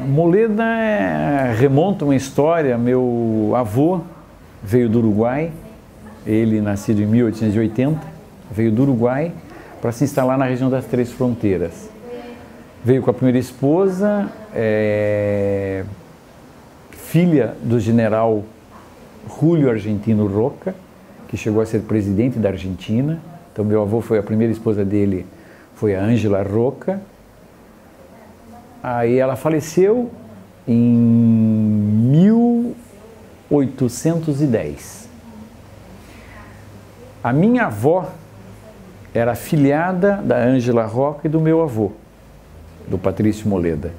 Moleda remonta uma história. Meu avô veio do Uruguai, ele nascido em 1880, veio do Uruguai para se instalar na região das Três Fronteiras. Veio com a primeira esposa, filha do general Julio Argentino Roca, que chegou a ser presidente da Argentina. Então meu avô foi, a primeira esposa dele foi a Ángela Roca. Aí ela faleceu em 1810. A minha avó era filhada da Ángela Roca e do meu avô, do Patrício Moleda.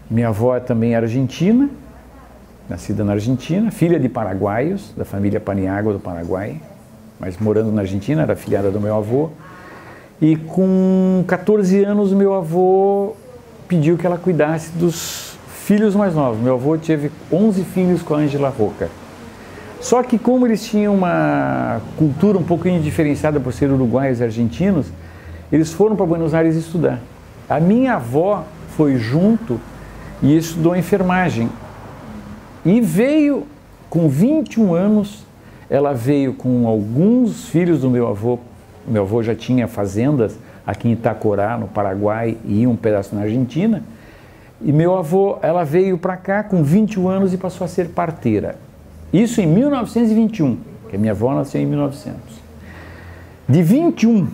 Minha avó também era argentina, nascida na Argentina, filha de paraguaios, da família Paniagua do Paraguai, mas morando na Argentina, era filhada do meu avô. E com 14 anos, meu avô pediu que ela cuidasse dos filhos mais novos. Meu avô teve 11 filhos com a Ángela Roca. Só que como eles tinham uma cultura um pouquinho diferenciada por ser uruguaios e argentinos, eles foram para Buenos Aires estudar. A minha avó foi junto e estudou enfermagem. E veio, com 21 anos, ela veio com alguns filhos do meu avô. Meu avô já tinha fazendas aqui em Itacorá, no Paraguai, e um pedaço na Argentina. E meu avô, ela veio para cá com 21 anos e passou a ser parteira. Isso em 1921, que a minha avó nasceu em 1900. De 21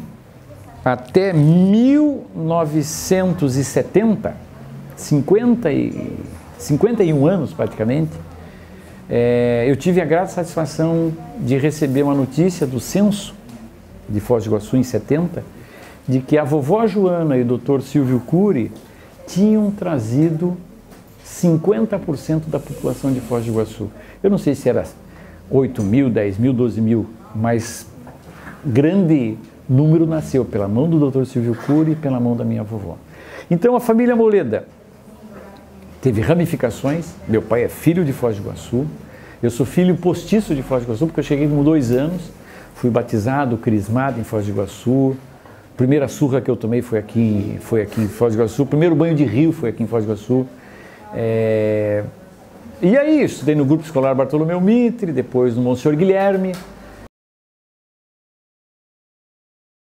até 1970, 51 anos praticamente, eu tive a grata satisfação de receber uma notícia do censo de Foz do Iguaçu em 70, de que a vovó Joana e o Dr. Silvio Cury tinham trazido 50% da população de Foz do Iguaçu. Eu não sei se era 8 mil, 10 mil, 12 mil, mas grande número nasceu pela mão do Dr. Silvio Cury e pela mão da minha vovó. Então a família Moleda teve ramificações. Meu pai é filho de Foz do Iguaçu, eu sou filho postiço de Foz do Iguaçu, porque eu cheguei com 2 anos, fui batizado, crismado em Foz do Iguaçu. A primeira surra que eu tomei foi aqui em Foz do Iguaçu. O primeiro banho de rio foi aqui em Foz do Iguaçu. E aí, estudei no Grupo Escolar Bartolomeu Mitre, depois no Monsenhor Guilherme.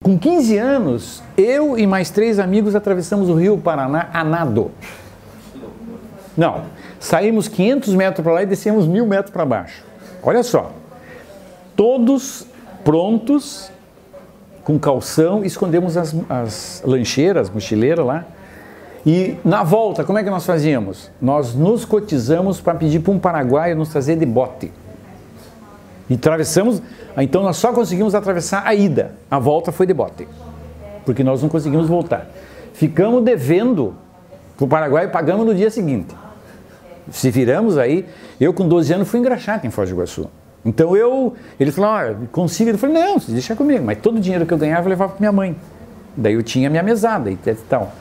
Com 15 anos, eu e mais 3 amigos atravessamos o Rio Paraná a nado. Não, saímos 500 metros para lá e descemos 1000 metros para baixo. Olha só, todos prontos, com calção, escondemos as lancheiras, mochileiras lá. E na volta, como é que nós fazíamos? Nós nos cotizamos para pedir para um paraguaio nos trazer de bote. E atravessamos, então nós só conseguimos atravessar a ida, a volta foi de bote, porque nós não conseguimos voltar. Ficamos devendo para o Paraguai e pagamos no dia seguinte. Se viramos aí, eu com 12 anos fui engraxado em Foz do Iguaçu. Então ele falou, consigo, ele falou, não, deixa comigo, mas todo o dinheiro que eu ganhava eu levava para minha mãe. Daí eu tinha minha mesada e tal.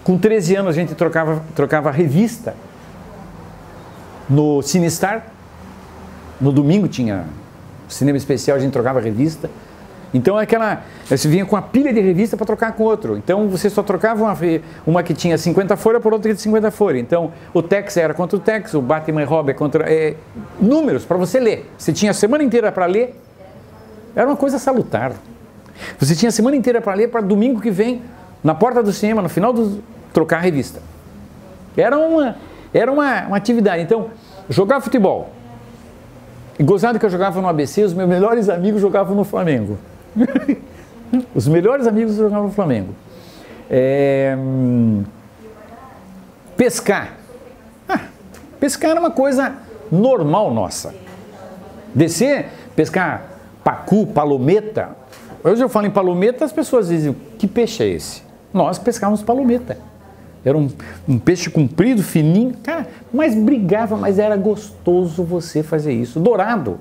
Com 13 anos a gente trocava revista no Cinestar. No domingo tinha cinema especial, a gente trocava revista. Então você vinha com uma pilha de revista para trocar com outro. Então você só trocava uma que tinha 50 folhas por outra que tinha 50 folhas. Então o Tex era contra o Tex, o Batman e Robin contra... números para você ler. Você tinha a semana inteira para ler. Era uma coisa salutar. Você tinha a semana inteira para ler, para domingo que vem, na porta do cinema, no final trocar a revista. Era uma atividade. Então, jogar futebol. E gozado que eu jogava no ABC, os meus melhores amigos jogavam no Flamengo. Os melhores amigos jogavam no Flamengo. Pescar. Pescar era uma coisa normal nossa. Descer, pescar pacu, palometa. Hoje eu falo em palometa, as pessoas dizem, que peixe é esse? Nós pescávamos palometa. Era um peixe comprido, fininho, cara, mas brigava, mas era gostoso você fazer isso. Dourado.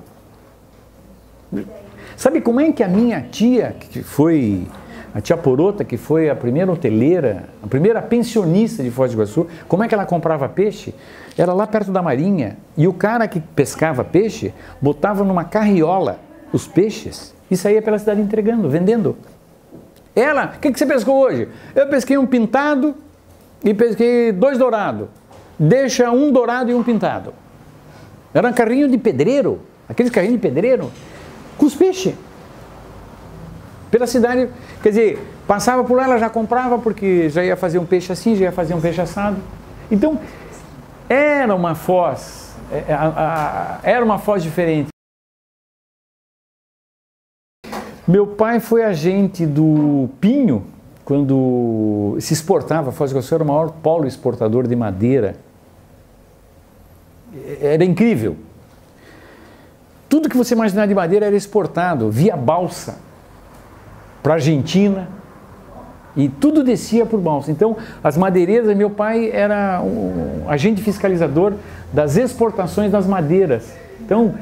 Sabe como é que a minha tia, que foi a tia Porota, que foi a primeira hoteleira, a primeira pensionista de Foz do Iguaçu, como é que ela comprava peixe? Era lá perto da marinha, e o cara que pescava peixe, botava numa carriola os peixes e saía pela cidade entregando, vendendo. Ela, o que você pescou hoje? Eu pesquei um pintado e pesquei 2 dourados. Deixa 1 dourado e 1 pintado. Era um carrinho de pedreiro, aqueles carrinhos de pedreiro, com os peixes. Pela cidade, quer dizer, passava por lá, ela já comprava, porque já ia fazer um peixe assim, já ia fazer um peixe assado. Então, era uma Foz diferente. Meu pai foi agente do Pinho, quando se exportava. Foz do Iguaçu era o maior polo exportador de madeira. Era incrível. Tudo que você imaginar de madeira era exportado via balsa para a Argentina, e tudo descia por balsa. Então, as madeireiras, meu pai era um agente fiscalizador das exportações das madeiras. Então,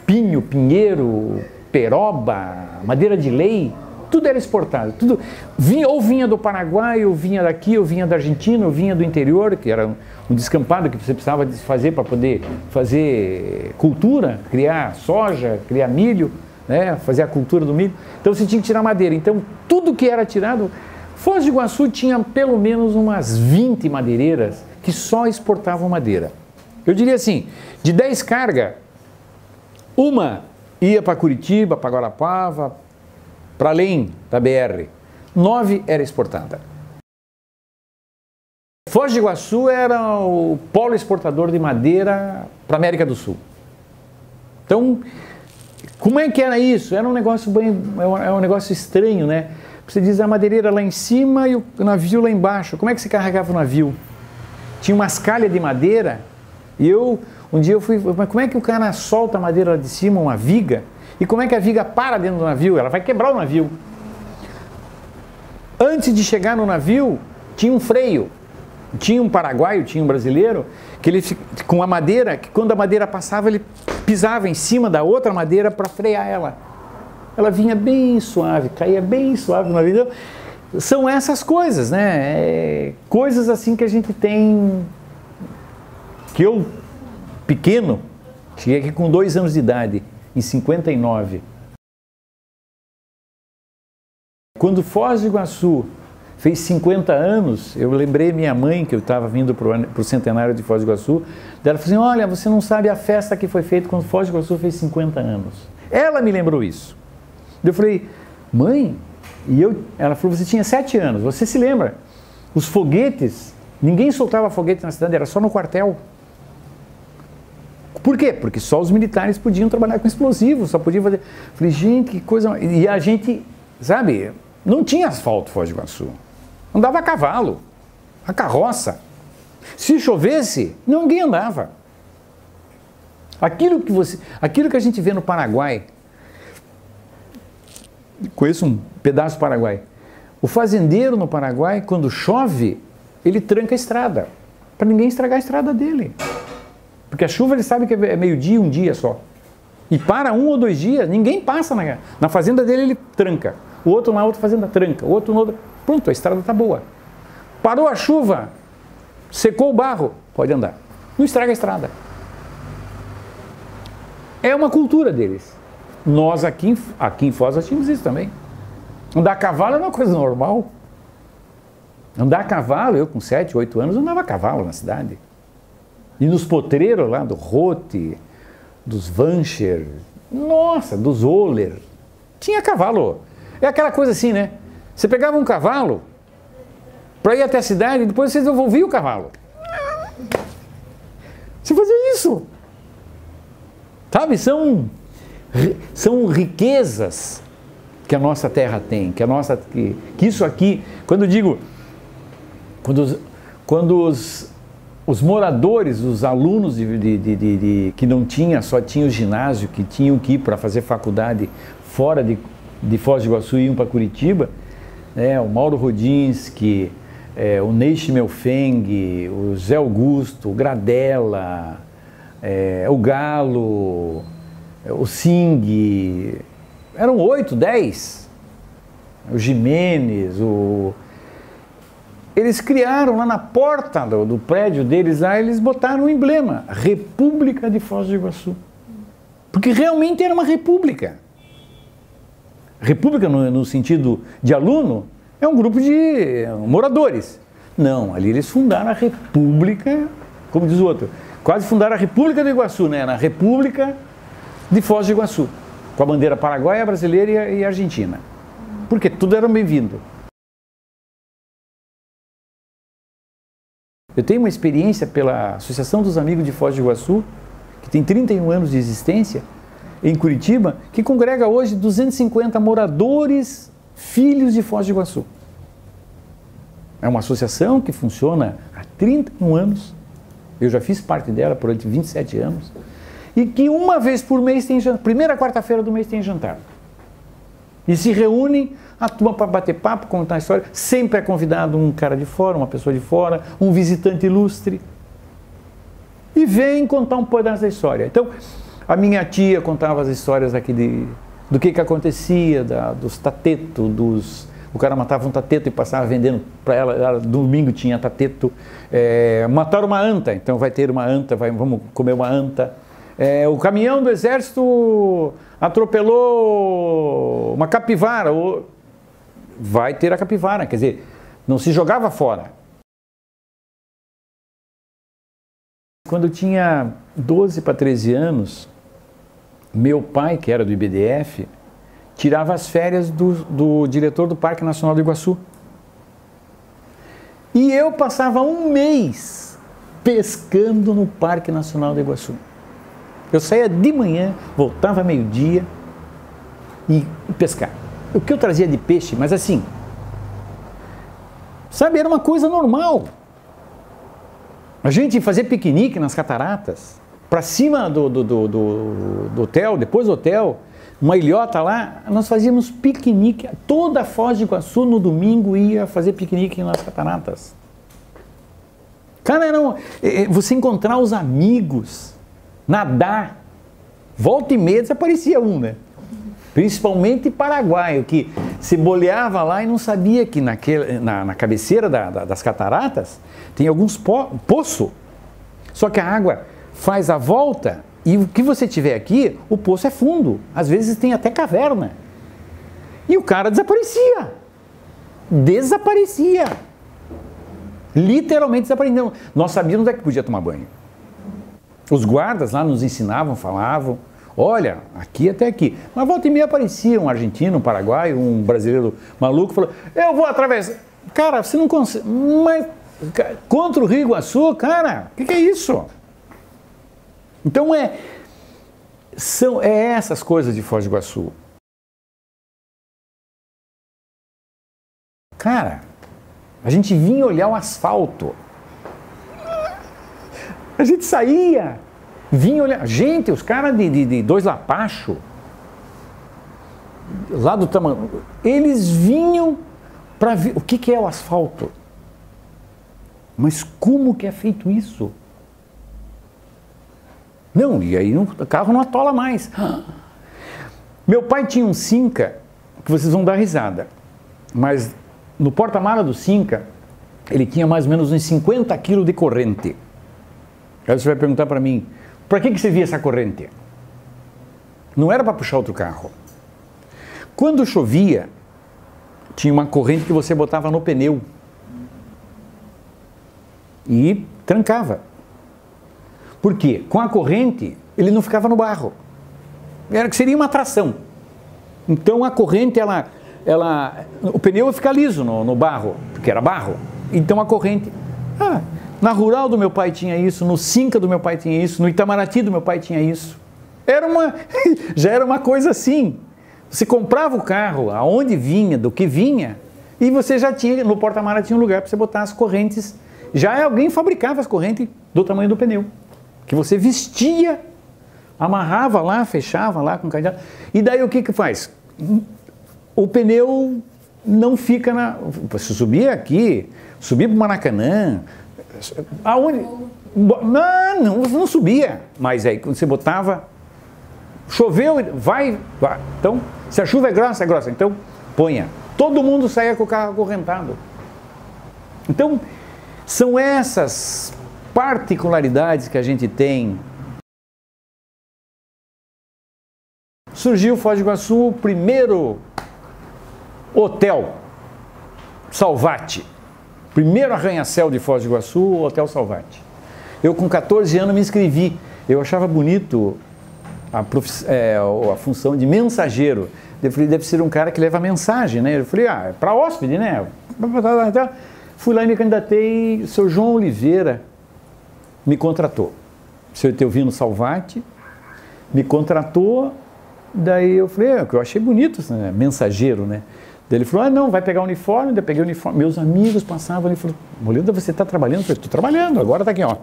pinho, pinheiro, peroba, madeira de lei, tudo era exportado. Tudo vinha do Paraguai, ou vinha daqui, ou vinha da Argentina, ou vinha do interior, que era um descampado que você precisava fazer para poder fazer cultura, criar soja, criar milho, né, fazer a cultura do milho. Então você tinha que tirar madeira. Então tudo que era tirado, Foz do Iguaçu tinha pelo menos umas 20 madeireiras que só exportavam madeira. Eu diria assim, de 10 cargas, uma ia para Curitiba, para Guarapava, para além da BR. 9 era exportada. Foz do Iguaçu era o polo exportador de madeira para a América do Sul. Então, como é que era isso? Era um negócio um negócio estranho, né? Você diz a madeireira lá em cima e o navio lá embaixo. Como é que se carregava o navio? Tinha umas calhas de madeira e um dia eu fui, mas como é que o cara solta a madeira lá de cima, uma viga? E como é que a viga para dentro do navio? Ela vai quebrar o navio. Antes de chegar no navio, tinha um freio. Tinha um paraguaio, tinha um brasileiro, que ele com a madeira, que quando a madeira passava, ele pisava em cima da outra madeira para frear ela. Ela vinha bem suave, caía bem suave no navio. São essas coisas, né? Coisas assim que a gente tem, que eu, pequeno, cheguei aqui com 2 anos de idade, em 59. Quando Foz do Iguaçu fez 50 anos, eu lembrei minha mãe, que eu estava vindo para o centenário de Foz do Iguaçu, ela falou assim, olha, você não sabe a festa que foi feita quando Foz do Iguaçu fez 50 anos. Ela me lembrou isso. Eu falei, mãe, ela falou, você tinha 7 anos, você se lembra? Os foguetes, ninguém soltava foguete na cidade, era só no quartel. Por quê? Porque só os militares podiam trabalhar com explosivos, só podiam fazer... Eu falei, gente, que coisa... E a gente, sabe, não tinha asfalto Foz do Iguaçu. Andava a cavalo, a carroça. Se chovesse, ninguém andava. Aquilo que a gente vê no Paraguai, conheço um pedaço do Paraguai. O fazendeiro no Paraguai, quando chove, ele tranca a estrada, para ninguém estragar a estrada dele. Porque a chuva ele sabe que é meio-dia, um dia só. E para 1 ou 2 dias, ninguém passa na fazenda dele, ele tranca. O outro na outra fazenda tranca, o outro na outra. Pronto, a estrada está boa. Parou a chuva, secou o barro, pode andar. Não estraga a estrada. É uma cultura deles. Nós aqui em Foz nós tínhamos isso também. Andar a cavalo é uma coisa normal. Andar a cavalo, eu com 7, 8 anos andava a cavalo na cidade. E nos potreiros lá do Rote, dos Vancher, nossa, dos Oller, tinha cavalo. É aquela coisa assim, né? Você pegava um cavalo para ir até a cidade e depois você devolvia o cavalo. Você fazia isso. Sabe, são riquezas que a nossa terra tem, que isso aqui, quando eu digo, quando os moradores, os alunos que não tinham, só tinham o ginásio, que tinham que ir para fazer faculdade fora de Foz do Iguaçu e iam para Curitiba, né, o Mauro Rodinski, o Ney Schmelfeng, o Zé Augusto, o Gradella, o Galo, o Sing, eram 8, 10, o Jimenez, eles criaram lá na porta do prédio deles, lá eles botaram um emblema, República de Foz do Iguaçu, porque realmente era uma república. República no sentido de aluno, é um grupo de moradores. Não, ali eles fundaram a República, como diz o outro, quase fundaram a República do Iguaçu, né? Na República de Foz do Iguaçu, com a bandeira paraguaia, brasileira e argentina. Porque tudo era bem-vindo. Eu tenho uma experiência pela Associação dos Amigos de Foz do Iguaçu, que tem 31 anos de existência, em Curitiba, que congrega hoje 250 moradores, filhos de Foz do Iguaçu. É uma associação que funciona há 31 anos, eu já fiz parte dela por 27 anos, e que uma vez por mês tem jantar, primeira quarta-feira do mês tem jantar. E se reúnem a turma para bater papo, contar a história, sempre é convidado um cara de fora, uma pessoa de fora, um visitante ilustre, e vem contar um pedaço da história. Então, a minha tia contava as histórias aqui do que acontecia, dos tatetos, o cara matava um tateto e passava vendendo para ela, domingo tinha tateto, mataram uma anta, então vai ter uma anta, vamos comer uma anta. O caminhão do exército atropelou uma capivara, vai ter a capivara, quer dizer, não se jogava fora. Quando eu tinha 12 para 13 anos, meu pai, que era do IBDF, tirava as férias do diretor do Parque Nacional do Iguaçu. E eu passava um mês pescando no Parque Nacional do Iguaçu. Eu saía de manhã, voltava meio-dia e pescar. O que eu trazia de peixe, mas assim, sabe, era uma coisa normal. A gente fazia piquenique nas cataratas, para cima do hotel, depois do hotel, uma ilhota lá, nós fazíamos piquenique. Toda a Foz do Iguaçu no domingo ia fazer piquenique nas cataratas. Cara, você encontrar os amigos, nadar, volta e meia desaparecia um, né? Principalmente paraguaio, que se boleava lá e não sabia que na cabeceira das cataratas tem alguns poços. Só que a água faz a volta e o que você tiver aqui, o poço é fundo. Às vezes tem até caverna. E o cara desaparecia. Desaparecia. Literalmente desaparecia. Nós sabíamos onde é que podia tomar banho. Os guardas lá nos ensinavam, falavam, olha, aqui até aqui. Mas volta e meia aparecia um argentino, um paraguaio, um brasileiro maluco, falou, eu vou atravessar. Cara, você não consegue, mas contra o Rio Iguaçu, cara, o que é isso? Então são essas coisas de Foz do Iguaçu. Cara, a gente vinha olhar o asfalto. A gente saía, vinha olhar. Gente, os caras de Dois Lapachos, lá do tamanho, eles vinham para ver o que é o asfalto. Mas como que é feito isso? Não, e aí o carro não atola mais. Meu pai tinha um Cinca, que vocês vão dar risada, mas no porta-mala do Cinca, ele tinha mais ou menos uns 50 quilos de corrente. Aí você vai perguntar para mim, para que você via essa corrente? Não era para puxar outro carro. Quando chovia, tinha uma corrente que você botava no pneu e trancava. Por quê? Com a corrente, ele não ficava no barro. Era que seria uma tração. Então a corrente, o pneu ia ficar liso no barro, porque era barro. Então a corrente... na Rural do meu pai tinha isso, no Cinca do meu pai tinha isso, no Itamaraty do meu pai tinha isso. Já era uma coisa assim. Você comprava o carro, aonde vinha, do que vinha, e você já tinha, no porta-mala tinha um lugar para você botar as correntes. Já alguém fabricava as correntes do tamanho do pneu, que você vestia, amarrava lá, fechava lá com cadeado. E daí o que faz? O pneu não fica Você subia aqui, subia para o Maracanã, aonde? Não subia. Mas aí quando você botava, choveu, vai. Então, se a chuva é grossa, então ponha. Todo mundo saía com o carro acorrentado. Então, são essas particularidades que a gente tem. Surgiu Foz do Iguaçu, o primeiro hotel Salvati. Primeiro arranha-céu de Foz do Iguaçu, o Hotel Salvati. Eu com 14 anos me inscrevi. Eu achava bonito a função de mensageiro. Eu falei, deve ser um cara que leva mensagem, né? Eu falei, é para hóspede, né? Fui lá e me candidatei, o seu João Oliveira me contratou. O senhor Etelvino Salvati me contratou, daí eu falei, eu achei bonito, né? Mensageiro, né? Daí ele falou, não, vai pegar o uniforme, daí eu peguei o uniforme, meus amigos passavam, ele falou, Moleda, você está trabalhando? Eu falei, estou trabalhando, agora está aqui, ó,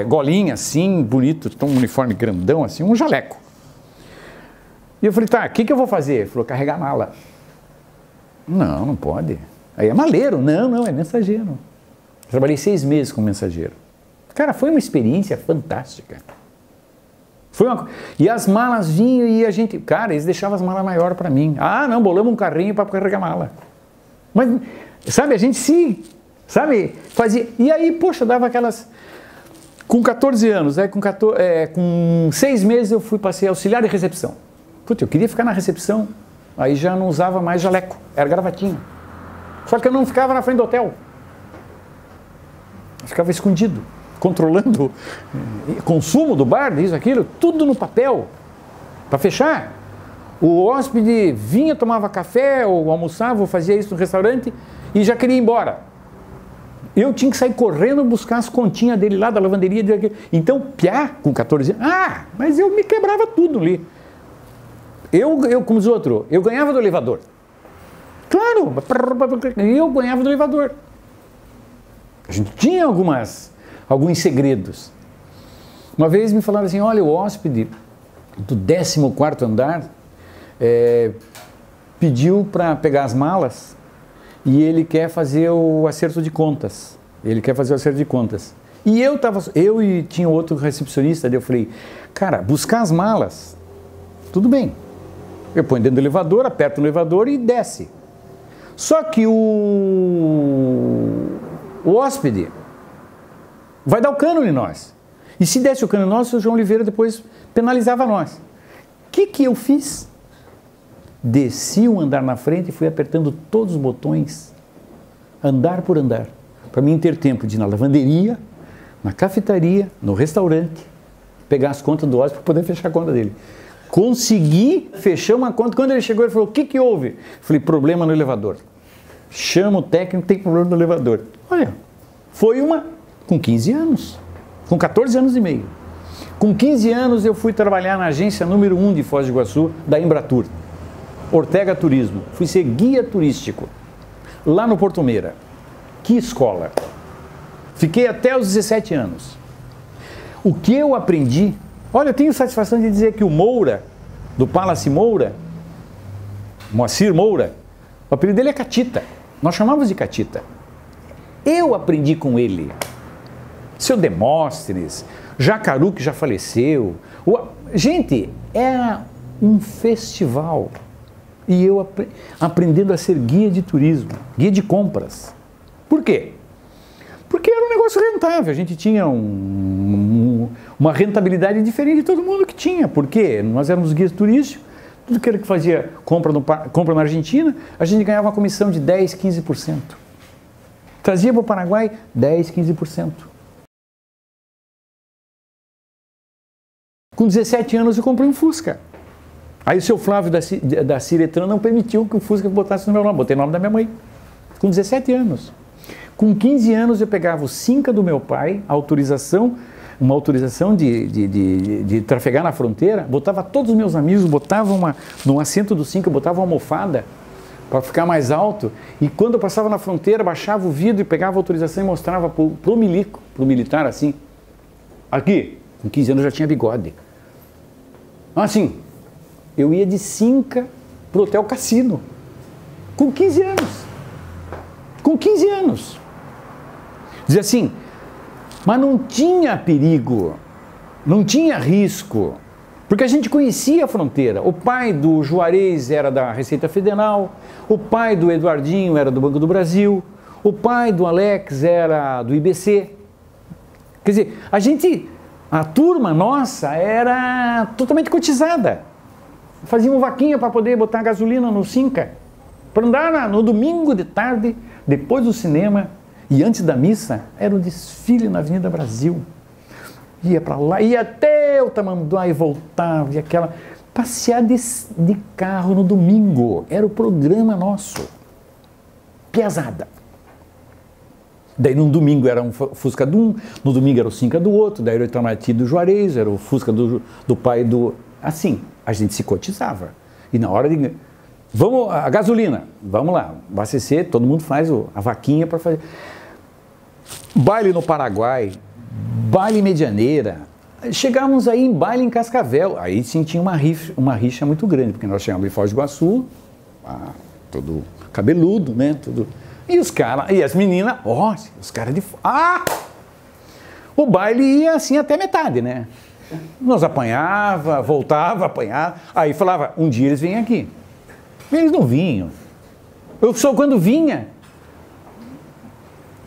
golinha assim, bonito, um uniforme grandão assim, um jaleco. E eu falei, tá, o que eu vou fazer? Ele falou, carregar mala. Não, não pode. Aí é maleiro. Não, é mensageiro. Trabalhei 6 meses como mensageiro. Cara, foi uma experiência fantástica. E as malas vinham e a gente... Cara, eles deixavam as malas maiores para mim. Não, bolamos um carrinho para carregar mala. Mas, sabe, a gente sabe, fazia... E aí, poxa, dava aquelas... Com 14 anos, com 6 meses eu passei auxiliar de recepção. Putz, eu queria ficar na recepção. Aí já não usava mais jaleco, era gravatinha. Só que eu não ficava na frente do hotel. Eu ficava escondido, controlando o consumo do bar, isso, aquilo, tudo no papel, para fechar. O hóspede vinha, tomava café, ou almoçava, ou fazia isso no restaurante, e já queria ir embora. Eu tinha que sair correndo buscar as continhas dele lá, da lavanderia. Então, piá, com 14 anos, mas eu me quebrava tudo ali. Eu como os outros, eu ganhava do elevador. Claro, eu ganhava do elevador. A gente tinha alguns segredos. Uma vez me falaram assim, olha, o hóspede do 14º andar pediu para pegar as malas e ele quer fazer o acerto de contas. E eu e tinha outro recepcionista, daí eu falei, cara, buscar as malas, tudo bem. Eu ponho dentro do elevador, aperto no elevador e desce. Só que o hóspede vai dar o cano em nós. E se desse o cano em nós, o João Oliveira depois penalizava nós. O que eu fiz? Desci um andar na frente e fui apertando todos os botões, andar por andar, para mim ter tempo de ir na lavanderia, na cafetaria, no restaurante, pegar as contas do hóspede para poder fechar a conta dele. Consegui fechar uma conta. Quando ele chegou, ele falou, o que houve? Eu falei, problema no elevador. Chama o técnico, tem problema no elevador. Olha, foi com 15 anos. Com 14 anos e meio. Com 15 anos eu fui trabalhar na agência número 1 de Foz do Iguaçu, da Embratur. Ortega Turismo. Fui ser guia turístico. Lá no Porto Meira. Que escola. Fiquei até os 17 anos. O que eu aprendi... Olha, eu tenho satisfação de dizer que o Moura, do Palace Moura, Moacir Moura, o apelido dele é Catita. Nós chamávamos de Catita. Eu aprendi com ele. Seu Demóstenes, Jacaru, que já faleceu. Gente, era um festival. E eu aprendendo a ser guia de turismo, guia de compras. Por quê? Porque era um negócio rentável, a gente tinha uma rentabilidade diferente de todo mundo que tinha, porque nós éramos guias turísticos, tudo que fazia compra na Argentina, a gente ganhava uma comissão de 10%, 15%. Trazia para o Paraguai 10%, 15%. Com 17 anos eu comprei um Fusca. Aí o seu Flávio da Ciretran não permitiu que o Fusca botasse no meu nome, botei o nome da minha mãe. Com 17 anos. Com 15 anos eu pegava o Cinca do meu pai, uma autorização de trafegar na fronteira, botava todos os meus amigos, botava no assento do Cinca, botava uma almofada para ficar mais alto, e quando eu passava na fronteira, baixava o vidro e pegava a autorização e mostrava pro militar assim, aqui, com 15 anos eu já tinha bigode. Assim, eu ia de Cinca pro Hotel Cassino, com 15 anos. Com 15 anos. Dizia assim, mas não tinha perigo, não tinha risco, porque a gente conhecia a fronteira. O pai do Juarez era da Receita Federal, o pai do Eduardinho era do Banco do Brasil, o pai do Alex era do IBC. Quer dizer, a turma nossa era totalmente cotizada. Fazia uma vaquinha para poder botar gasolina no Cinca, para andar no domingo de tarde, depois do cinema e antes da missa, era o desfile na Avenida Brasil. Ia para lá, ia até o Tamanduá e voltava, e aquela... Passear de carro no domingo, era o programa nosso. Piazada. Daí no domingo era um Fusca de um, no domingo era o Cinca do outro, daí era o Itamaraty do Juarez, era o Fusca do pai do... Assim, a gente se cotizava. E na hora de... Vamos, a gasolina, vamos lá, abastecer, todo mundo faz a vaquinha para fazer. Baile no Paraguai, baile em Medianeira, chegávamos aí em baile em Cascavel, aí sim tinha uma rixa muito grande, porque nós chegávamos em Foz do Iguaçu, todo cabeludo, né, tudo... E os caras, e as meninas, os caras de... O baile ia assim até metade, né? Nós apanhava, voltava, apanhava, aí falava, um dia eles vêm aqui. Eles não vinham. Eu só quando vinha,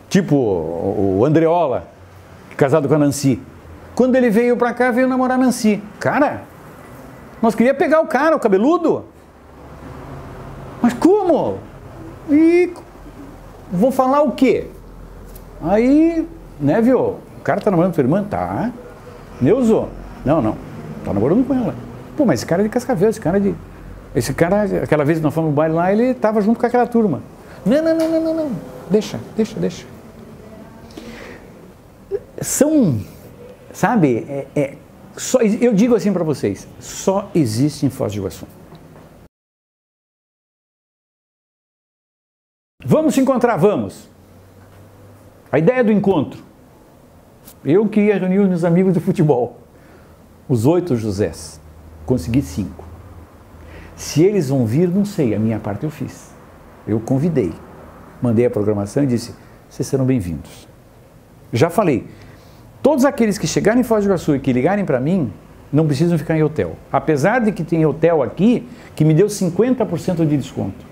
tipo o Andreola, casado com a Nancy, quando ele veio pra cá, veio namorar a Nancy. Cara, nós queríamos pegar o cara, o cabeludo. Mas como? E vou falar o quê? Aí, né, viu? O cara tá namorando com a tua irmã? Tá. Neuzo? Não. Tá namorando com ela. Pô, mas esse cara é de Cascavel, esse cara, aquela vez que nós fomos no baile lá, ele tava junto com aquela turma. Não. Deixa. São, sabe, só, eu digo assim para vocês, só existe em Foz do Iguaçu. Vamos se encontrar, vamos. A ideia do encontro. Eu queria reunir os meus amigos de futebol, os 8 Josés, consegui 5. Se eles vão vir, não sei, a minha parte eu fiz. Eu convidei, mandei a programação e disse, vocês serão bem-vindos. Já falei, todos aqueles que chegarem em Foz do Iguaçu e que ligarem para mim, não precisam ficar em hotel. Apesar de que tem hotel aqui que me deu 50% de desconto.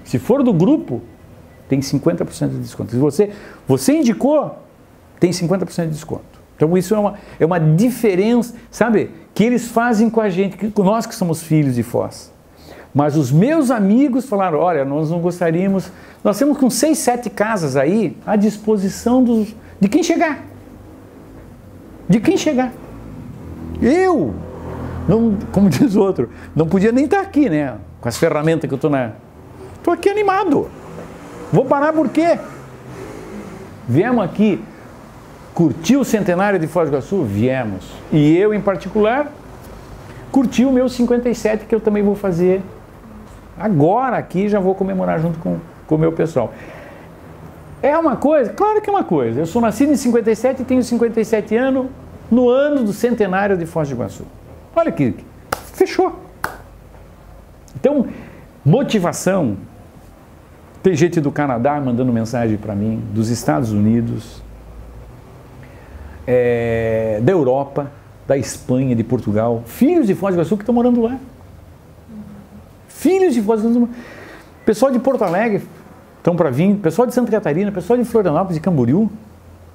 Se for do grupo, tem 50% de desconto. Se você indicou, tem 50% de desconto. Então isso é uma diferença, sabe, que eles fazem com a gente, nós que somos filhos de Foz. Mas os meus amigos falaram, olha, nós não gostaríamos, nós temos com 6, 7 casas aí à disposição de quem chegar. De quem chegar. Eu, não, como diz o outro, não podia nem estar aqui, né, com as ferramentas que eu estou aqui animado. Vou parar por quê? Viemos aqui curtir o centenário de Foz do Iguaçu? Viemos. E eu, em particular, curti o meu 57, que eu também vou fazer agora aqui, já vou comemorar junto com o meu pessoal. É uma coisa? Claro que é uma coisa. Eu sou nascido em 57 e tenho 57 anos no ano do centenário de Foz do Iguaçu. Olha que fechou. Então, motivação. Tem gente do Canadá mandando mensagem para mim, dos Estados Unidos, da Europa, da Espanha, de Portugal, filhos de Foz do Iguaçu que estão morando lá. Filhos de Foz do Iguaçu. Pessoal de Porto Alegre estão para vir, pessoal de Santa Catarina, pessoal de Florianópolis e Camboriú.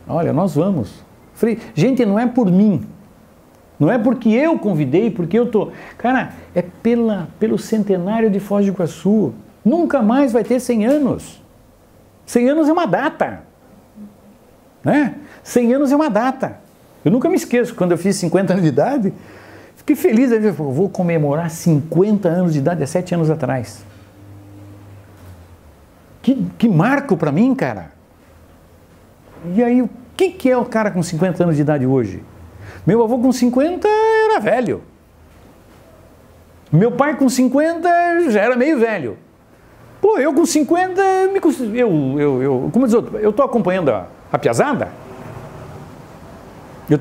Olha, nós vamos. Falei, gente, não é por mim. Não é porque eu convidei, porque eu tô... Cara, é pelo centenário de Foz do Iguaçu. Nunca mais vai ter 100 anos. 100 anos é uma data. Né? 100 anos é uma data. Eu nunca me esqueço, quando eu fiz 50 anos de idade, fiquei feliz, eu vou comemorar 50 anos de idade há 7 anos atrás. Que marco para mim, cara. E aí, o que é o cara com 50 anos de idade hoje? Meu avô com 50 era velho. Meu pai com 50 já era meio velho. Pô, eu com 50, como diz outro, eu estou acompanhando a piazada. Eu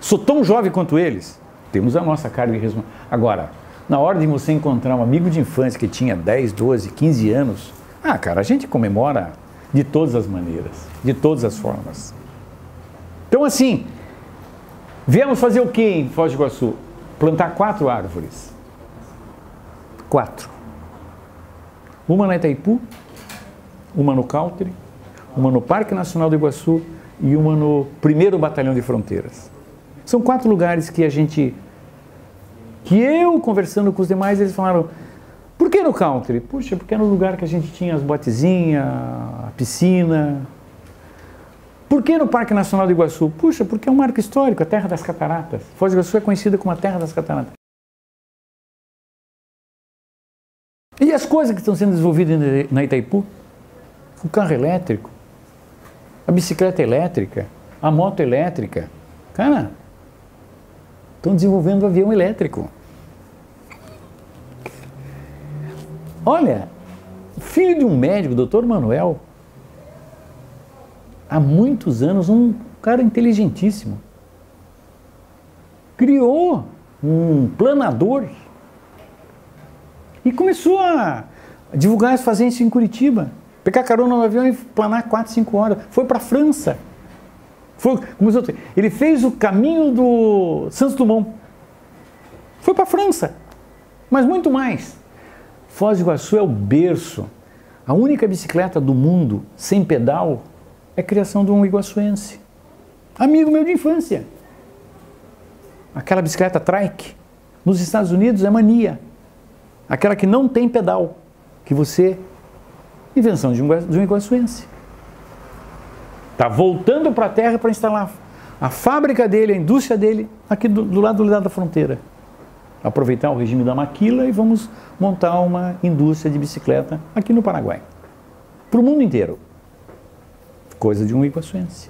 sou tão jovem quanto eles. Temos a nossa carga de responsabilidade. Agora, na hora de você encontrar um amigo de infância que tinha 10, 12, 15 anos, cara, a gente comemora de todas as maneiras, de todas as formas. Então, assim, viemos fazer o que em Foz do Iguaçu? Plantar 4 árvores. 4. Uma na Itaipu, uma no Cautere, uma no Parque Nacional do Iguaçu e uma no 1º Batalhão de Fronteiras. São 4 lugares que eu, conversando com os demais, eles falaram, Por que no country? Puxa, porque era um lugar que a gente tinha as botezinhas, a piscina. Por que no Parque Nacional do Iguaçu? Puxa, porque é um marco histórico, a Terra das Cataratas. Foz do Iguaçu é conhecida como a Terra das Cataratas. E as coisas que estão sendo desenvolvidas na Itaipu? O carro elétrico, a bicicleta elétrica, a moto elétrica. Cara, estão desenvolvendo o avião elétrico. Olha, filho de um médico, Dr. Manuel, há muitos anos, um cara inteligentíssimo, criou um planador e começou a divulgar, fazer isso em Curitiba. Pegar carona no avião e planar 4, 5 horas. Foi para a França. Ele fez o caminho do Santos Dumont. Foi para a França. Mas muito mais. Foz do Iguaçu é o berço. A única bicicleta do mundo sem pedal é a criação de um iguaçuense. Amigo meu de infância. Aquela bicicleta trike, nos Estados Unidos é mania. Aquela que não tem pedal, que você... Invenção de um iguaçuense. Está voltando para a terra para instalar a fábrica dele, a indústria dele, aqui do lado da fronteira. Aproveitar o regime da maquila e vamos montar uma indústria de bicicleta aqui no Paraguai. Para o mundo inteiro. Coisa de um iguaçuense.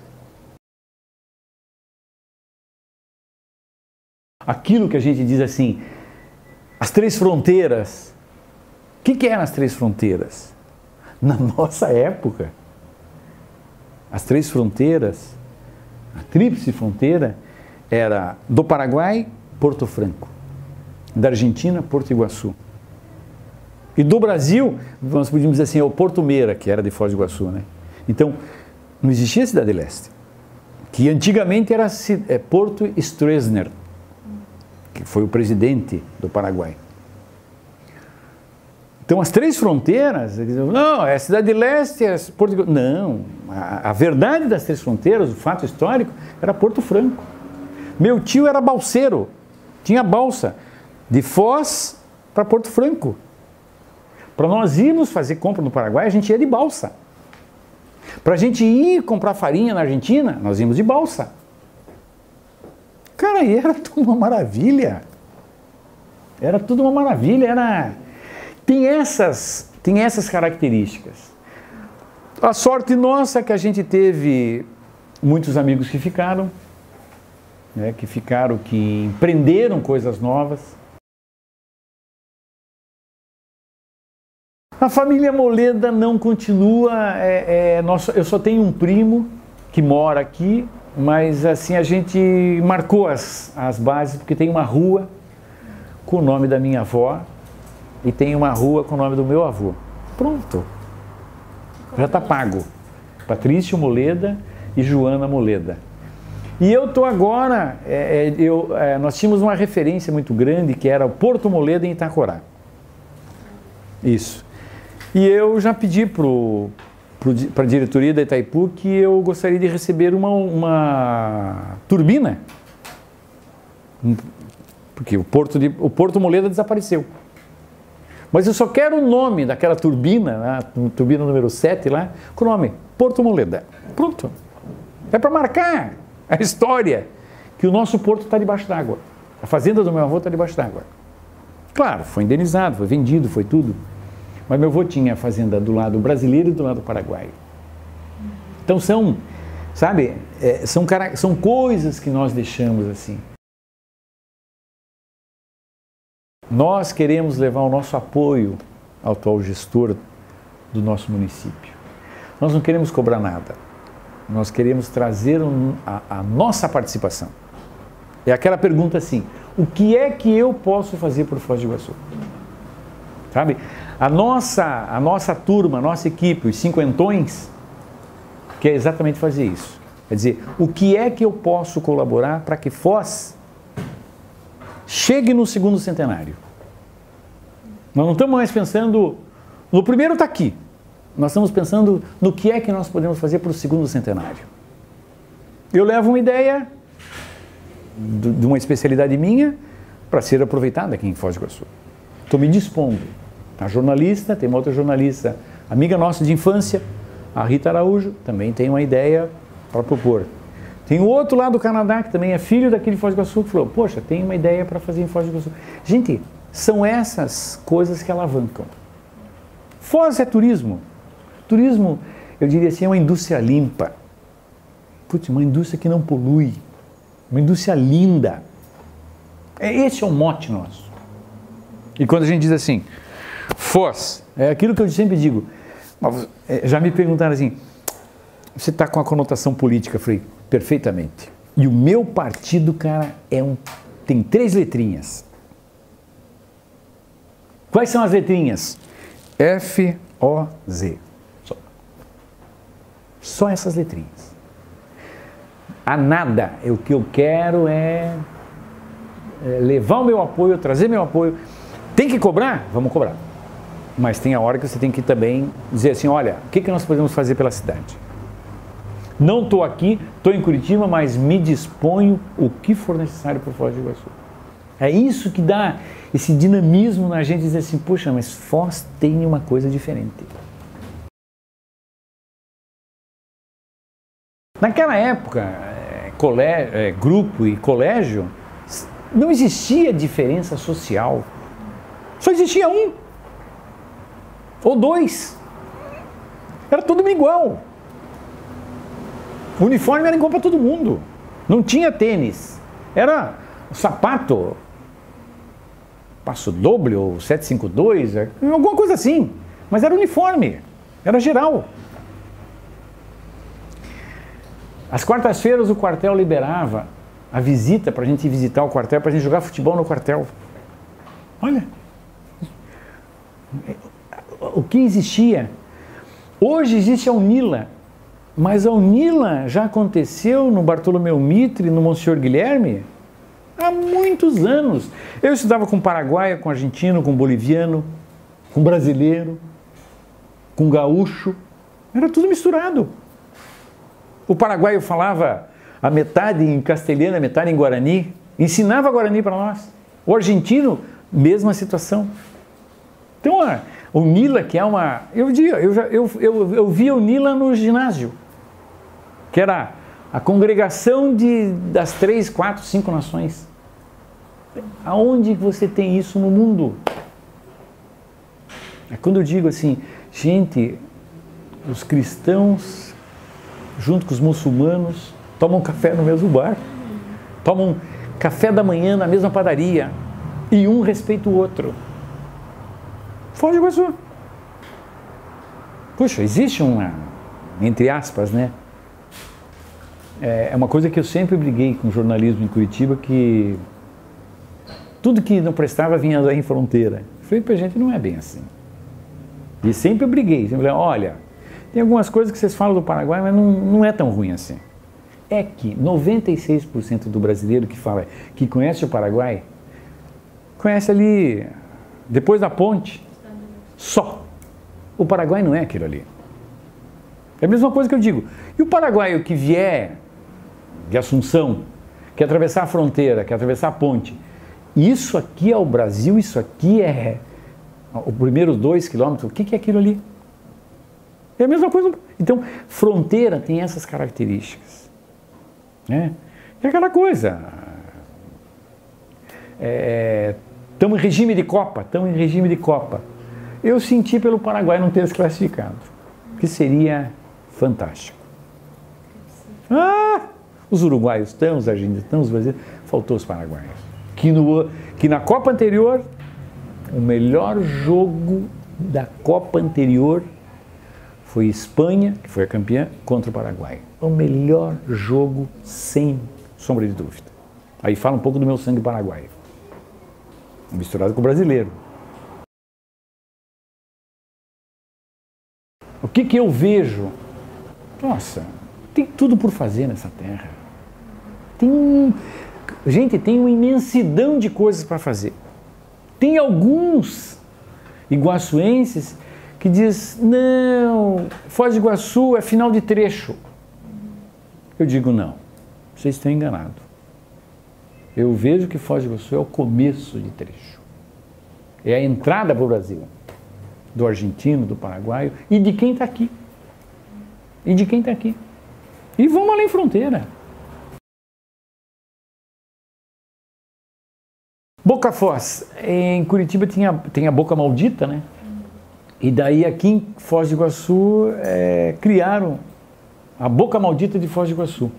Aquilo que a gente diz assim, as 3 fronteiras. O que eram as 3 fronteiras? Na nossa época, as 3 fronteiras, a tríplice fronteira, era do Paraguai, Porto Franco, da Argentina, Porto Iguaçu. E do Brasil, nós podíamos dizer assim, é o Porto Meira, que era de Foz do Iguaçu, né? Então, não existia a Cidade Leste, que antigamente era Porto Stroessner, que foi o presidente do Paraguai. Então, as 3 fronteiras, eles dizem, não, é a Cidade Leste, é Porto... Não, a verdade das 3 fronteiras, o fato histórico, era Porto Franco. Meu tio era balseiro, tinha balsa, de Foz para Porto Franco. Para nós irmos fazer compra no Paraguai, a gente ia de balsa. Para a gente ir comprar farinha na Argentina, nós íamos de balsa. Cara, e era tudo uma maravilha. Era tudo uma maravilha, Tem essas características. A sorte nossa é que a gente teve muitos amigos que ficaram, né, que empreenderam coisas novas. A família Moleda não continua, eu só tenho um primo que mora aqui, mas assim a gente marcou as bases, porque tem uma rua com o nome da minha avó, e tem uma rua com o nome do meu avô. Pronto. Já está pago. Patrício Moleda e Joana Moleda. E eu estou agora... nós tínhamos uma referência muito grande, que era o Porto Moleda em Itacorá. Isso. E eu já pedi para a diretoria da Itaipu que eu gostaria de receber uma turbina. Porque o Porto Moleda desapareceu. Mas eu só quero o nome daquela turbina, a turbina número 7 lá, com o nome Porto Moleda. Pronto. É para marcar a história que o nosso porto está debaixo d'água. A fazenda do meu avô está debaixo d'água. Claro, foi indenizado, foi vendido, foi tudo. Mas meu avô tinha a fazenda do lado brasileiro e do lado paraguaio. Então são coisas que nós deixamos assim. Nós queremos levar o nosso apoio ao atual gestor do nosso município. Nós não queremos cobrar nada. Nós queremos trazer a nossa participação. É aquela pergunta assim, o que é que eu posso fazer por Foz do Iguaçu? Sabe? A nossa turma, a nossa equipe, os cinquentões, quer exatamente fazer isso. Quer dizer, o que é que eu posso colaborar para que Foz chegue no segundo centenário? Nós não estamos mais pensando... No primeiro está aqui. Nós estamos pensando no que é que nós podemos fazer para o segundo centenário. Eu levo uma ideia de uma especialidade minha para ser aproveitada aqui em Foz do Iguaçu. Estou me dispondo. A jornalista, tem uma outra jornalista, amiga nossa de infância, a Rita Araújo, também tem uma ideia para propor. Tem o outro lá do Canadá, que também é filho daquele Foz do Iguaçu, que falou, poxa, tem uma ideia para fazer em Foz do Iguaçu. Gente, são essas coisas que alavancam. Foz é turismo. Turismo, eu diria assim, é uma indústria limpa. Putz, uma indústria que não polui. Uma indústria linda. Esse é o mote nosso. E quando a gente diz assim, Foz, é aquilo que eu sempre digo. Já me perguntaram assim, você está com a conotação política? Eu falei, perfeitamente. E o meu partido, cara, tem 3 letrinhas. Quais são as letrinhas? F-O-Z. Só essas letrinhas. A nada. O que eu quero é levar o meu apoio, trazer meu apoio. Tem que cobrar? Vamos cobrar. Mas tem a hora que você tem que também dizer assim, olha, o que nós podemos fazer pela cidade? Não estou aqui, estou em Curitiba, mas me disponho o que for necessário para o Foz do Iguaçu. É isso que dá esse dinamismo na gente, dizer assim, poxa, mas Foz tem uma coisa diferente. Naquela época, grupo e colégio, não existia diferença social. Só existia um. Ou 2. Era todo mundo igual. O uniforme era igual para todo mundo. Não tinha tênis. Era o sapato, passo doble ou 752, alguma coisa assim. Mas era uniforme. Era geral. Às quartas-feiras o quartel liberava a visita para a gente ir visitar o quartel, para a gente jogar futebol no quartel. Olha. O que existia. Hoje existe a UNILA, mas a UNILA já aconteceu no Bartolomeu Mitre, no Monsenhor Guilherme, há muitos anos. Eu estudava com paraguaio, com argentino, com boliviano, com brasileiro, com gaúcho, era tudo misturado. O paraguaio falava a metade em castelhano, a metade em guarani, ensinava guarani para nós. O argentino, mesma situação. Então, a UNILA, que é uma... Eu vi a UNILA no ginásio, que era a congregação das 3, 4, 5 nações. Aonde você tem isso no mundo? É quando eu digo assim, gente, os cristãos, junto com os muçulmanos, tomam café no mesmo bar, tomam café da manhã na mesma padaria, e um respeita o outro. Foz do Iguaçu. Puxa, existe uma, entre aspas, né? É uma coisa que eu sempre briguei com o jornalismo em Curitiba, que tudo que não prestava vinha da em fronteira. Eu falei, pra gente não é bem assim. E sempre eu briguei, sempre falei, olha, tem algumas coisas que vocês falam do Paraguai, mas não é tão ruim assim. É que 96% do brasileiro que conhece o Paraguai, conhece ali, depois da ponte, só. O Paraguai não é aquilo ali. É a mesma coisa que eu digo. E o paraguaio que vier de Assunção, que atravessar a fronteira, que atravessar a ponte, isso aqui é o Brasil, isso aqui é os primeiros 2 quilômetros, o que é aquilo ali? É a mesma coisa. Então, fronteira tem essas características. Né? É aquela coisa. Estamos em regime de Copa. Eu senti pelo Paraguai não ter se classificado, que seria fantástico. Os uruguaios estão, os argentinos estão, os brasileiros, faltou os paraguaios. Que na Copa anterior, o melhor jogo da Copa anterior foi Espanha, que foi a campeã, contra o Paraguai. O melhor jogo, sem sombra de dúvida. Aí fala um pouco do meu sangue paraguaio, misturado com o brasileiro. O que eu vejo? Nossa, tem tudo por fazer nessa terra. Gente, tem uma imensidão de coisas para fazer. Tem alguns iguaçuenses que diz, não, Foz do Iguaçu é final de trecho. Eu digo, não, vocês estão enganados. Eu vejo que Foz do Iguaçu é o começo de trecho. É a entrada para o Brasil. do argentino, do paraguaio e de quem está aqui. E de quem está aqui. E vamos além fronteira. Boca Foz, em Curitiba tem a Boca Maldita, né? E daí aqui em Foz do Iguaçu criaram a Boca Maldita de Foz do Iguaçu.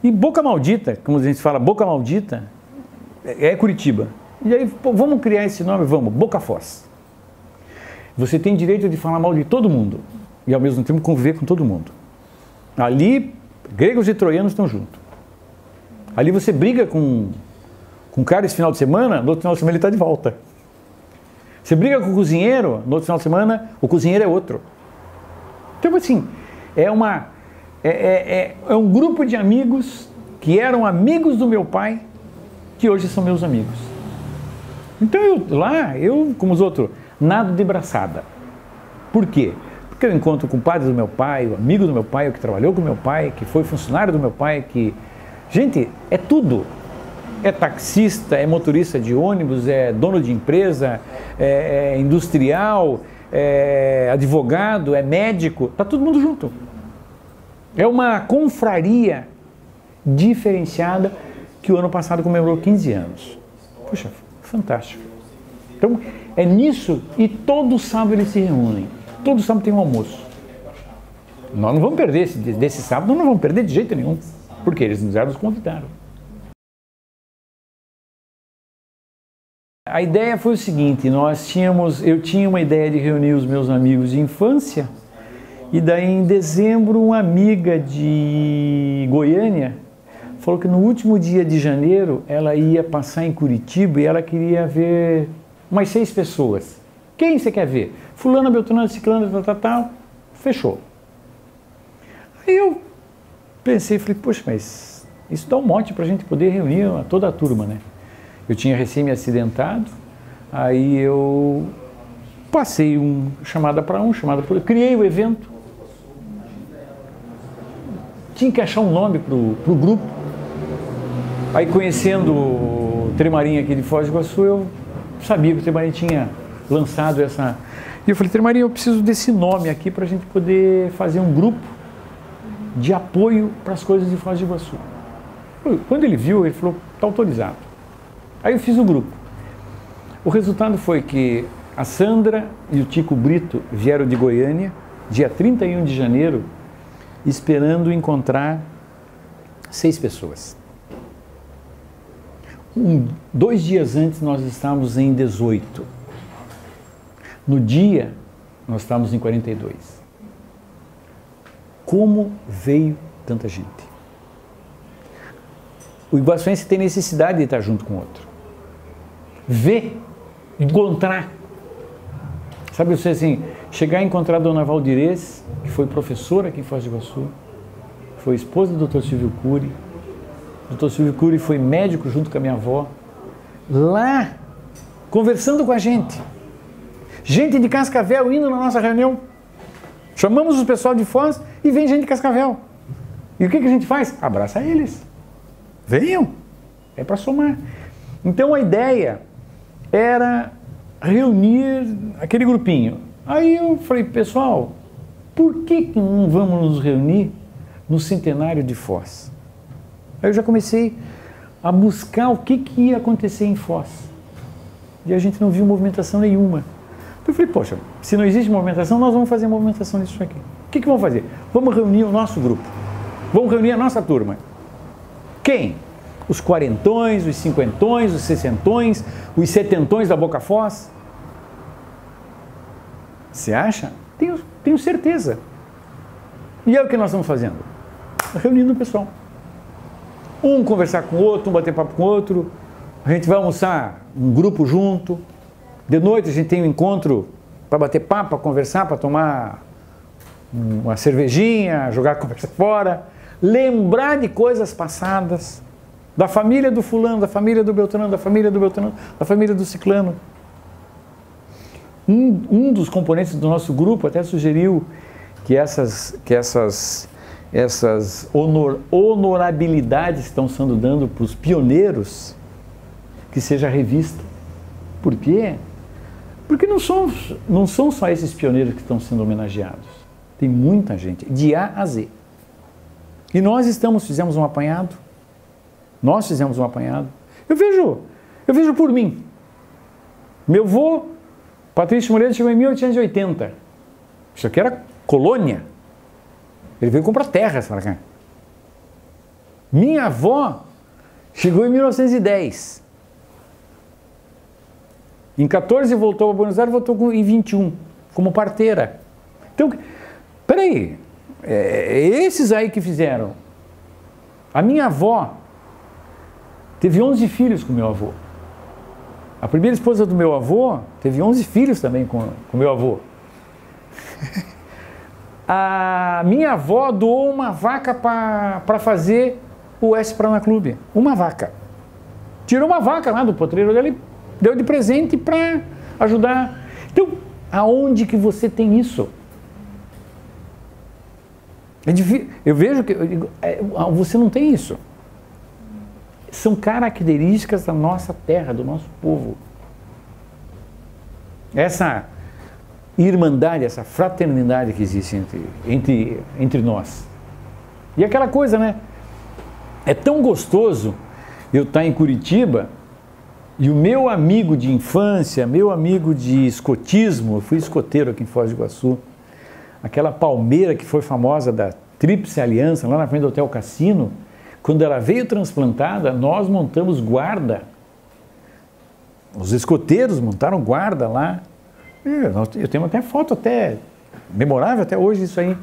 E Boca Maldita, como a gente fala, Boca Maldita, é Curitiba. E aí, pô, vamos criar esse nome? Vamos, Boca Foz. Você tem direito de falar mal de todo mundo e ao mesmo tempo conviver com todo mundo. Ali, gregos e troianos estão juntos. Ali você briga com um cara esse final de semana, no outro final de semana ele está de volta. Você briga com o cozinheiro, no outro final de semana o cozinheiro é outro. Então assim, é um grupo de amigos que eram amigos do meu pai, que hoje são meus amigos. Então eu, como os outros, nado de braçada. Por quê? Porque eu encontro com o padre do meu pai, o amigo do meu pai, o que trabalhou com o meu pai, que foi funcionário do meu pai, que... Gente, é tudo. É taxista, é motorista de ônibus, é dono de empresa, é industrial, é advogado, é médico, tá todo mundo junto. É uma confraria diferenciada que o ano passado comemorou 15 anos. Puxa, fantástico. Então, é nisso e todo sábado eles se reúnem. Todo sábado tem um almoço. Nós não vamos perder desse sábado, nós não vamos perder de jeito nenhum, porque eles nos convidaram. A ideia foi o seguinte, eu tinha uma ideia de reunir os meus amigos de infância, e daí em dezembro uma amiga de Goiânia falou que no último dia de janeiro ela ia passar em Curitiba e ela queria ver umas 6 pessoas. Quem você quer ver? Fulana, Beltrana, Ciclana, tal, fechou. Aí eu pensei, falei, poxa, mas isso dá um mote para a gente poder reunir toda a turma, né? Eu tinha recém me acidentado, aí eu passei chamada para chamada para outro, criei o evento, tinha que achar um nome para o grupo, aí conhecendo o Tremarinho aqui de Foz do Iguaçu, eu sabia que o Tremarinho tinha lançado essa... E eu falei, Tremarinho, eu preciso desse nome aqui para a gente poder fazer um grupo de apoio para as coisas de Foz do Iguaçu. Quando ele viu, ele falou, está autorizado. Aí eu fiz o grupo. O resultado foi que a Sandra e o Tico Brito vieram de Goiânia, dia 31 de janeiro, esperando encontrar 6 pessoas. 2 dias antes nós estávamos em 18. No dia, nós estávamos em 42. Como veio tanta gente? O iguaçuense tem necessidade de estar junto com o outro. Ver, encontrar. Sabe você assim, chegar a encontrar a dona Valdirez, que foi professora aqui em Foz do Iguaçu, foi esposa do Dr. Silvio Cury. O Dr. Silvio Cury foi médico junto com a minha avó, lá, conversando com a gente. Gente de Cascavel indo na nossa reunião. Chamamos o pessoal de Foz e vem gente de Cascavel. E o que a gente faz? Abraça eles. Venham. É para somar. Então a ideia era reunir aquele grupinho. Aí eu falei, pessoal, por que não vamos nos reunir no centenário de Foz? Aí eu já comecei a buscar o que ia acontecer em Foz. E a gente não viu movimentação nenhuma. Então eu falei, poxa, se não existe movimentação, nós vamos fazer movimentação nisso aqui. O que vamos fazer? Vamos reunir o nosso grupo. Vamos reunir a nossa turma. Quem? Os quarentões, os cinquentões, os sessentões, os setentões da Boca Foz? Você acha? Tenho certeza. E é o que nós estamos fazendo? Reunindo o pessoal. Um conversar com o outro, um bater papo com o outro. A gente vai almoçar um grupo junto. De noite a gente tem um encontro para bater papo, para conversar, para tomar uma cervejinha, jogar a conversa fora. Lembrar de coisas passadas. Da família do fulano, da família do Beltrano, da família do Beltrano, da família do Ciclano. Um dos componentes do nosso grupo até sugeriu que essas honorabilidades que estão sendo dando para os pioneiros, que seja revista. Por quê? Porque não são só esses pioneiros que estão sendo homenageados. Tem muita gente, de A a Z. E nós fizemos um apanhado. Nós fizemos um apanhado. Eu vejo por mim. Meu avô, Patrício Moreira, chegou em 1880. Isso aqui era colônia. Ele veio comprar terras para cá. Minha avó chegou em 1910. Em 14 voltou para Buenos Aires, voltou em 21, como parteira. Então, peraí, esses aí que fizeram. A minha avó teve 11 filhos com meu avô. A primeira esposa do meu avô teve 11 filhos também com meu avô. A minha avó doou uma vaca para fazer o S-Prana Clube. Uma vaca. Tirou uma vaca lá do potreiro dele, deu de presente para ajudar. Então, aonde que você tem isso? Eu vejo que você não tem isso. São características da nossa terra, do nosso povo. Essa irmandade, essa fraternidade que existe entre nós. E aquela coisa, né? É tão gostoso eu estar em Curitiba e o meu amigo de infância, meu amigo de escotismo, eu fui escoteiro aqui em Foz do Iguaçu, aquela palmeira que foi famosa da Tríplice Aliança, lá na frente do Hotel Cassino, quando ela veio transplantada, nós montamos guarda. Os escoteiros montaram guarda lá. Eu tenho até foto, até memorável até hoje isso aí.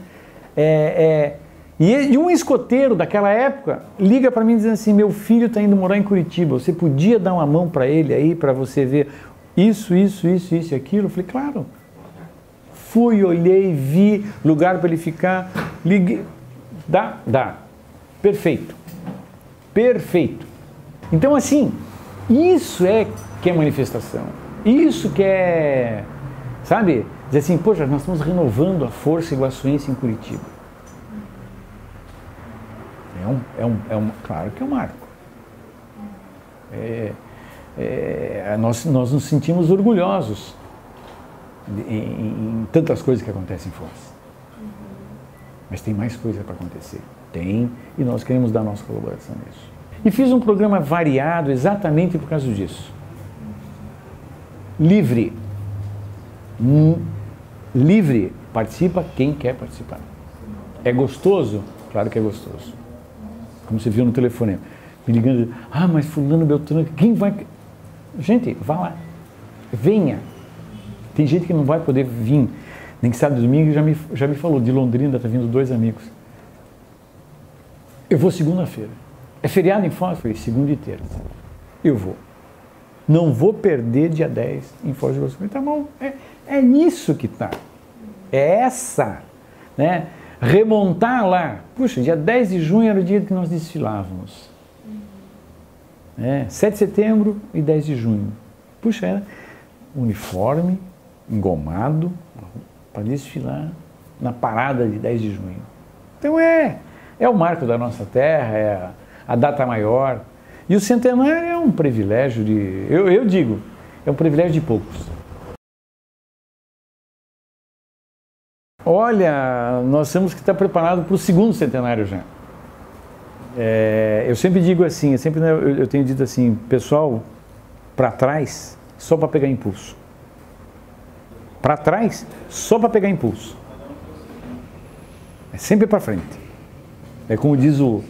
E um escoteiro daquela época liga para mim dizendo assim, meu filho está indo morar em Curitiba, você podia dar uma mão para ele aí, para você ver isso e aquilo? Eu falei, claro. Fui, olhei, vi lugar para ele ficar, liguei, dá. Perfeito. Então assim, isso que é manifestação, isso que é, sabe, dizer assim, poxa, nós estamos renovando a força iguaçuense em Curitiba. Claro que é um marco. Nós nos sentimos orgulhosos em tantas coisas que acontecem em Foz. Mas tem mais coisa para acontecer. Tem, e nós queremos dar nossa colaboração nisso. E fiz um programa variado exatamente por causa disso. Livre. Livre. Participa quem quer participar. É gostoso? Claro que é gostoso. Como você viu no telefonema. Me ligando, mas fulano, Beltrano, quem vai... Gente, vá lá. Venha. Tem gente que não vai poder vir. Nem que sábado e domingo já me falou. De Londrina está vindo 2 amigos. Eu vou segunda-feira. É feriado em Foz? Foi segunda e terça. Eu vou. Não vou perder dia 10 em Foz do Iguaçu. Tá bom, é nisso que está. É essa, né? Remontar lá. Puxa, dia 10 de junho era o dia que nós desfilávamos. 7 de setembro e 10 de junho. Puxa, era uniforme, engomado, para desfilar na parada de 10 de junho. Então é o marco da nossa terra, é a data maior. E o centenário é um privilégio eu digo, é um privilégio de poucos. Olha, nós temos que estar preparados para o 2º centenário já. Eu sempre digo assim, eu tenho dito assim, pessoal, para trás, só para pegar impulso. Para trás, só para pegar impulso. É sempre para frente. É como diz o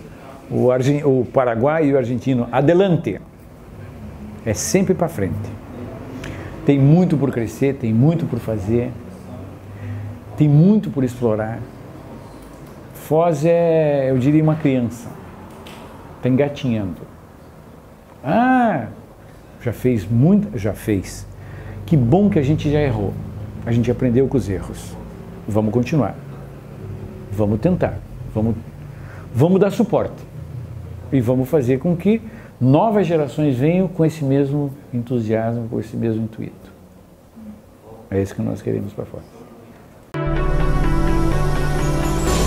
Paraguai e o argentino, adelante. É sempre para frente. Tem muito por crescer, tem muito por fazer, tem muito por explorar. Foz eu diria, uma criança. Está engatinhando. Já fez muito? Já fez. Que bom que a gente já errou. A gente aprendeu com os erros. Vamos continuar. Vamos tentar. Vamos dar suporte. E vamos fazer com que novas gerações venham com esse mesmo entusiasmo, com esse mesmo intuito. É isso que nós queremos para fora.